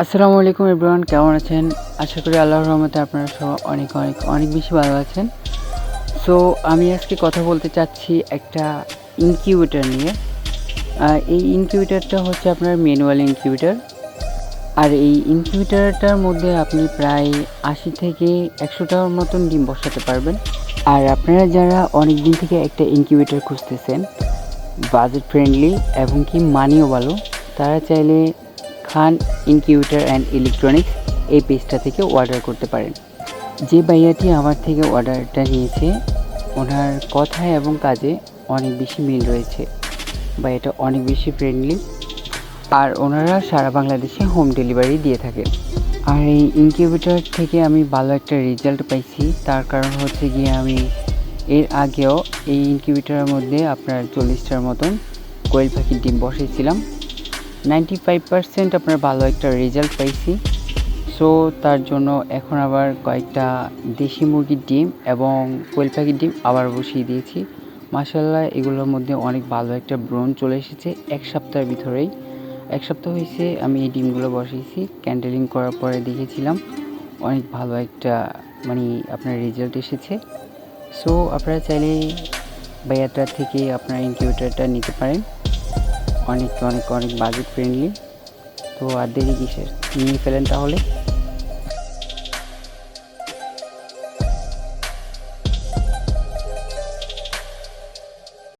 আসসালামু আলাইকুম এভরিওয়ান, কেমন আছেন? আশা করি আল্লাহর রহমতে আপনারা সব অনেক অনেক অনেক বেশি ভালো আছেন। সো আমি আজকে কথা বলতে চাচ্ছি একটা ইনকিউবেটর নিয়ে। এই ইনকিউবেটরটা হচ্ছে আপনার ম্যানুয়াল ইনকিউবেটর। আর এই ইনকিউবেটরটার মধ্যে আপনি প্রায় 80 থেকে 100টার মতন ডিম বসাতে পারবেন। আর আপনারা যারা অনেক দিন থেকে একটা ইনকিউবেটর খুঁজতেছেন, বাজেট ফ্রেন্ডলি এবং কি মানিও ভালো, তারা চাইলে খান ইনকিউবেটর অ্যান্ড ইলেকট্রনিক্স এই পেজটা থেকে অর্ডার করতে পারেন। যে ভাইয়াটি আমার থেকে অর্ডারটা নিয়েছে, ওনার কথায় এবং কাজে অনেক বেশি মিল রয়েছে। ভাইয়াটা অনেক বেশি ফ্রেন্ডলি, আর ওনারা সারা বাংলাদেশে হোম ডেলিভারি দিয়ে থাকে। আর এই ইনকিউবেটর থেকে আমি ভালো একটা রেজাল্ট পাইছি। তার কারণ হচ্ছে গিয়ে আমি এর আগেও এই ইনকিউবেটরের মধ্যে আপনার 40টার মতন কোয়েল পাখির ডিম বসিয়েছিলাম। 95% আপনার ভালো একটা রেজাল্ট পাইছি। সো তার জন্য এখন আবার কয়েকটা দেশি মুরগির ডিম এবং কোয়েল পাখির ডিম আবার বসিয়ে দিয়েছি। মাশাআল্লাহ, এগুলোর মধ্যে অনেক ভালো একটা ব্রণ চলে এসেছে এক সপ্তাহের ভিতরেই। এক সপ্তাহ হয়েছে আমি এই ডিমগুলো বসিয়েছি। ক্যান্ডেলিং করার পরে দেখেছিলাম অনেক ভালো একটা আপনার রেজাল্ট এসেছে। সো আপনারা চাইলে ভাইয়াটার থেকে আপনার ইনকিউবেটরটা নিতে পারেন। অনেক অনেক অনেক বাজেট ফ্রেন্ডলি। তো আর দেরি কিসের, নিয়ে ফেলেন তাহলে।